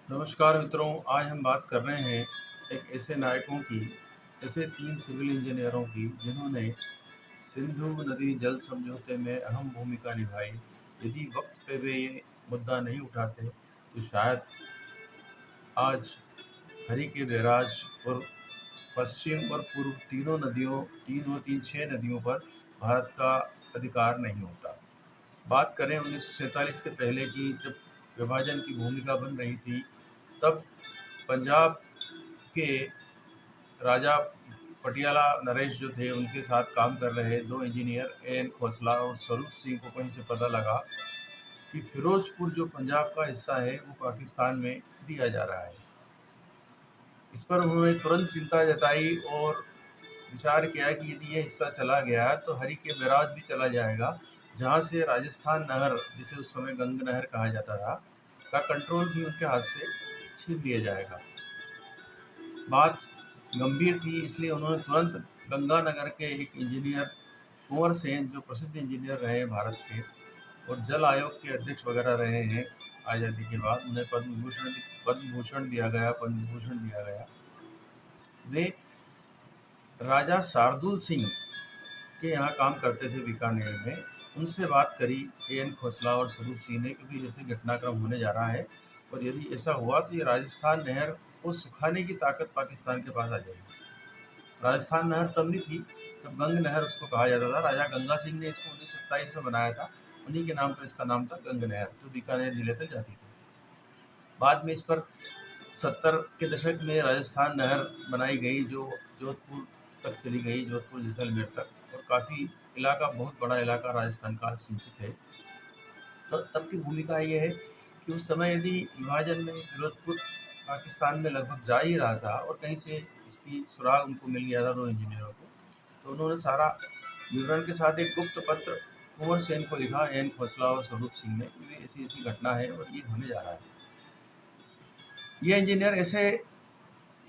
नमस्कार मित्रों, आज हम बात कर रहे हैं एक ऐसे नायकों की, ऐसे 3 सिविल इंजीनियरों की जिन्होंने सिंधु नदी जल समझौते में अहम भूमिका निभाई। यदि वक्त पे वे ये मुद्दा नहीं उठाते तो शायद आज हरि के बैराज और पश्चिम और पूर्व तीनों नदियों 3 और 3 6 नदियों पर भारत का अधिकार नहीं होता। बात करें 1947 के पहले की, जब विभाजन की भूमिका बन रही थी, तब पंजाब के राजा पटियाला नरेश जो थे, उनके साथ काम कर रहे 2 इंजीनियर एन खोसला और स्वरूप सिंह को कहीं से पता लगा कि फिरोजपुर जो पंजाब का हिस्सा है वो पाकिस्तान में दिया जा रहा है। इस पर उन्होंने तुरंत चिंता जताई और विचार किया कि यदि ये हिस्सा चला गया तो हरि के बैराज भी चला जाएगा, जहाँ से राजस्थान नहर, जिसे उस समय गंग नहर कहा जाता था, का कंट्रोल भी उनके हाथ से छीन लिया जाएगा। बात गंभीर थी, इसलिए उन्होंने तुरंत गंगानगर के एक इंजीनियर कुंवर सेन, जो प्रसिद्ध इंजीनियर रहे हैं भारत के और जल आयोग के अध्यक्ष वगैरह रहे हैं आज़ादी के बाद, उन्हें पद्म भूषण दिया गया। वे राजा शार्दुल सिंह के यहाँ काम करते थे बीकानेर में। उनसे बात करी एन खोसला और स्वरूप सिंह ने, क्योंकि जैसे घटनाक्रम होने जा रहा है और यदि ऐसा हुआ तो ये राजस्थान नहर को सुखाने की ताकत पाकिस्तान के पास आ जाएगी। राजस्थान नहर तब नहीं थी, तब गंग नहर उसको कहा जाता था। राजा गंगा सिंह ने इसको 1927 में बनाया था। उन्हीं के नाम पर इसका नाम था गंग नहर, जो बीकानेर जिले तक जाती थी। बाद में इस पर 70 के दशक में राजस्थान नहर बनाई गई, जो जोधपुर तक चली गई, जोधपुर जैसलमेर तक, और काफ़ी इलाका, बहुत बड़ा इलाका राजस्थान का सिंचित है। तो तब की भूमिका ये है कि उस समय यदि विभाजन में फिरोजपुर पाकिस्तान में लगभग जा ही रहा था और कहीं से इसकी सुराग उनको मिल गया था 2 इंजीनियरों को, तो उन्होंने सारा विवरण के साथ एक गुप्त पत्र कुंवर सेन को लिखा, एन खोसला और स्वरूप सिंह ने, कि ऐसी ऐसी घटना है और ये होने जा रहा है। ये इंजीनियर ऐसे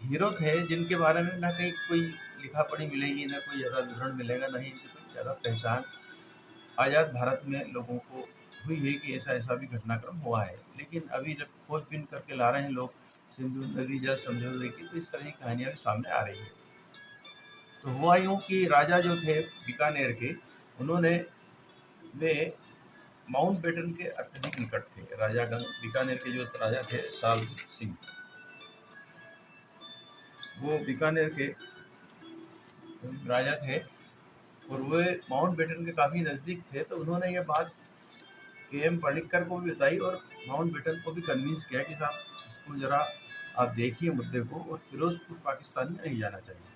हीरो थे जिनके बारे में ना कहीं कोई लिखा पढ़ी मिलेगी, ना कोई ज़्यादा विवरण मिलेगा, ना ही इनकी कोई ज़्यादा पहचान आज़ाद भारत में लोगों को हुई है कि ऐसा ऐसा भी घटनाक्रम हुआ है। लेकिन अभी जब खोजबीन करके ला रहे हैं लोग सिंधु नदी जल समझौते की, तो इस तरह की कहानियाँ भी सामने आ रही है। तो हुआ यूँ कि राजा जो थे बीकानेर के, उन्होंने वे माउंटबेटन के अत्यधिक निकट थे। राजा बीकानेर के जो राजा थे शार्दुल सिंह, वो बीकानेर के राजा थे और वे माउंटबेटन के काफ़ी नज़दीक थे। तो उन्होंने ये बात के.एम. पणिक्कर को भी बताई और माउंटबेटन को भी कन्विंस किया कि साहब इसको ज़रा आप देखिए मुद्दे को, और फिरोजपुर पाकिस्तान में नहीं जाना चाहिए,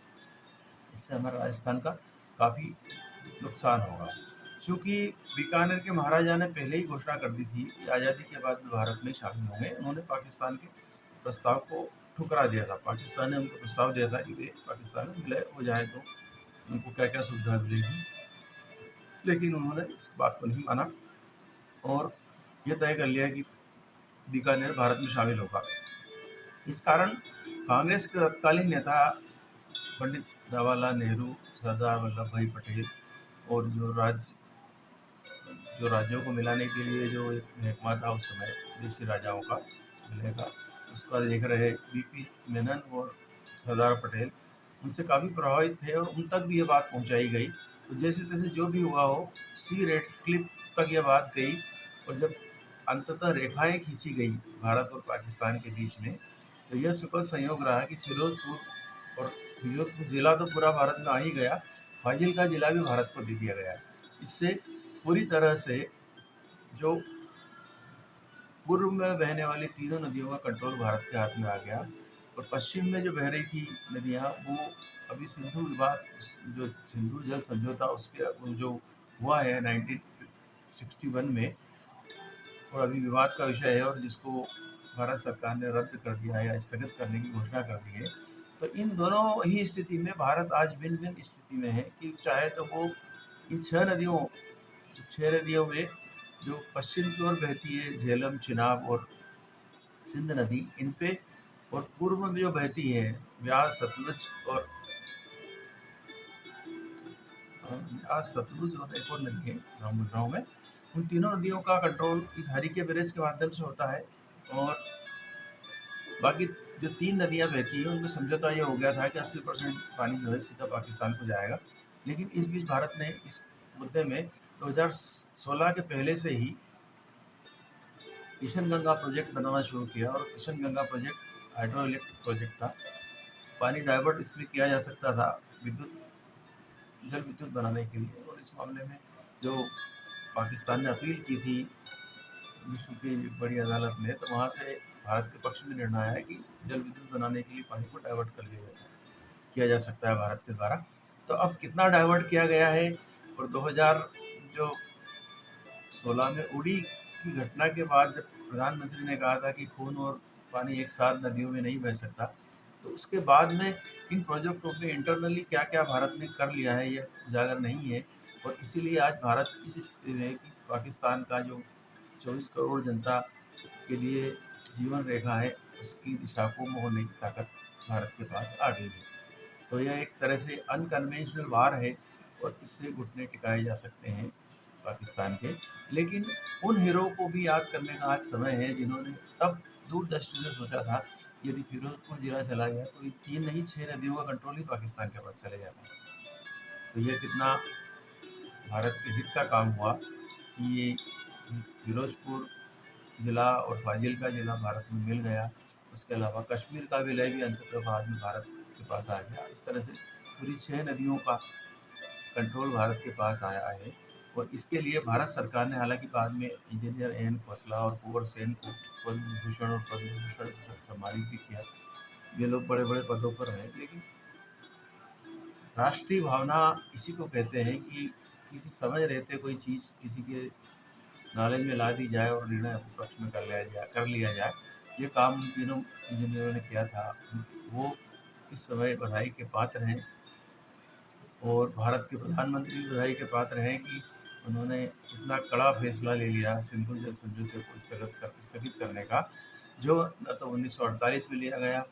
इससे हमारा राजस्थान का काफ़ी नुकसान होगा। चूँकि बीकानेर के महाराजा ने पहले ही घोषणा कर दी थी कि आज़ादी के बाद में भारत में शामिल होंगे। उन्होंने पाकिस्तान के प्रस्ताव को ठुकरा दिया था। पाकिस्तान ने उनको प्रस्ताव दिया था कि वे पाकिस्तान में विलय हो जाए तो उनको क्या क्या सुविधा मिलेगी, लेकिन उन्होंने इस बात को नहीं माना और ये तय कर लिया कि बीकानेर भारत में शामिल होगा। इस कारण कांग्रेस के तत्कालीन नेता पंडित जवाहरलाल नेहरू, सरदार वल्लभ भाई पटेल और जो राज्यों को मिलाने के लिए जो एक महकमा था उस समय विदेशी राजाओं का विलय का, उसका देख रहे वीपी मेनन और सरदार पटेल, उनसे काफ़ी प्रभावित थे और उन तक भी ये बात पहुंचाई गई। तो जैसे तैसे जो भी हुआ हो, सी रेड क्लिप तक ये बात गई और जब अंततः रेखाएं खींची गई भारत और पाकिस्तान के बीच में, तो यह सुखद संयोग रहा कि फिरोजपुर ज़िला तो पूरा भारत में आ ही गया, फाजिल्का ज़िला भी भारत को दे दिया गया। इससे पूरी तरह से जो पूर्व में बहने वाली तीनों नदियों का कंट्रोल भारत के हाथ में आ गया और पश्चिम में जो बह रही थी नदियाँ, वो अभी सिंधु विवाद, जो सिंधु जल समझौता उसके जो हुआ है 1961 में, और अभी विवाद का विषय है और जिसको भारत सरकार ने रद्द कर दिया है या स्थगित करने की घोषणा कर दी है। तो इन दोनों ही स्थिति में भारत आज भिन्न भिन्न स्थिति में है कि चाहे तो वो इन 6 नदियों में जो पश्चिम की ओर बहती है, झेलम, चिनाब और सिंध नदी, इन पे, और पूर्व में जो बहती है व्यास, सतलुज और एक और नदी है गाँव में, उन तीनों नदियों का कंट्रोल इस हरि के बैरेज के माध्यम से होता है। और बाकी जो 3 नदियाँ बहती हैं उनमें समझौता ये हो गया था कि 80% पानी जो है सीधा पाकिस्तान को जाएगा। लेकिन इस बीच भारत ने इस मुद्दे में 2016 के पहले से ही किशन गंगा प्रोजेक्ट बनाना शुरू किया, और Kishan Ganga project hydro electric project था। पानी डाइवर्ट इसमें किया जा सकता था विद्युत जल विद्युत बनाने के लिए, और इस मामले में जो पाकिस्तान ने अपील की थी विश्व की एक बड़ी अदालत में, तो वहाँ से भारत के पक्ष में निर्णय आया कि जल विद्युत बनाने के लिए पानी को डाइवर्ट कर किया जा सकता है भारत के द्वारा। तो अब कितना डाइवर्ट किया गया है, और 2016 में उड़ी की घटना के बाद जब प्रधानमंत्री ने कहा था कि खून और पानी एक साथ नदियों में नहीं बह सकता, तो उसके बाद में इन प्रोजेक्टों पे इंटरनली क्या क्या भारत ने कर लिया है ये उजागर नहीं है। और इसीलिए आज भारत इस स्थिति में है कि पाकिस्तान का जो 24 करोड़ जनता के लिए जीवन रेखा है, उसकी दिशा को मोड़ने की ताकत भारत के पास आ गई है। तो यह एक तरह से अनकन्वेंशनल वार है, और इससे घुटने टिकाए जा सकते हैं पाकिस्तान के। लेकिन उन हीरो को भी याद करने का आज समय है जिन्होंने तब दूरदृष्टि से सोचा था यदि फिरोजपुर जिला चला गया तो ये 3 नहीं 6 नदियों का कंट्रोल ही पाकिस्तान के पास चले जाता है। तो ये कितना भारत के हित का काम हुआ कि ये फिरोजपुर जिला और फाजिल का जिला भारत में मिल गया। उसके अलावा कश्मीर का विलय भी अंततः बाद में भारत के पास आ गया। इस तरह से पूरी 6 नदियों का कंट्रोल भारत के पास आया है। और इसके लिए भारत सरकार ने हालांकि बाद में इंजीनियर एन खोसला और कुंवर सेन को पद्म भूषण और पद्म भूषण से सम्मानित भी किया। ये लोग बड़े बड़े पदों पर हैं, लेकिन राष्ट्रीय भावना इसी को कहते हैं कि किसी समय रहते कोई चीज़ किसी के नॉलेज में ला दी जाए और निर्णय अपने पक्ष में कर लिया जाए। ये काम उन तीनों इंजीनियरों ने किया था, वो इस समय बधाई के पात्र हैं। और भारत के प्रधानमंत्री भी बधाई के पात्र हैं कि उन्होंने इतना कड़ा फैसला ले लिया सिंधु जल समझौते को स्थगित करने का, जो न तो 1948 में लिया गया,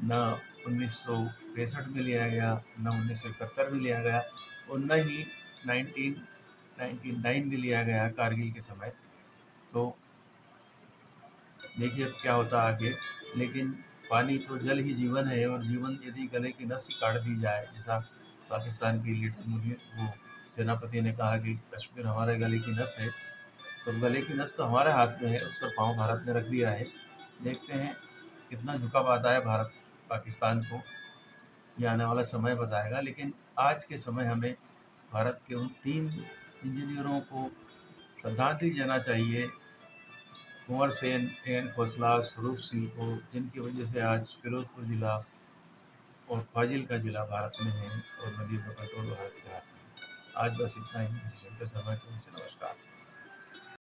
न 1965 में लिया गया, न 1971 में लिया गया, और न ही 1999 में लिया गया कारगिल के समय। तो देखिए अब क्या होता आगे। लेकिन पानी तो जल ही जीवन है, और जीवन यदि गले की नस ही काट दी जाए, जैसा पाकिस्तान के लीडर वो सेनापति ने कहा कि कश्मीर हमारे गले की नस है, तो गले की नस तो हमारे हाथ में है, उस पर पाँव भारत ने रख दिया है। देखते हैं कितना झुकाव आता है भारत पाकिस्तान को, ये आने वाला समय बताएगा। लेकिन आज के समय हमें भारत के उन 3 इंजीनियरों को श्रद्धांजलि देना चाहिए, कुंवर सेन, एन खोसला, स्वरूप सिंह को, जिनकी वजह से आज फिरोजपुर जिला और फाजिल का जिला भारत में है, और नदियों का कंट्रोल भारत के हाथ में है। आज बस इतना ही। समय के नमस्कार।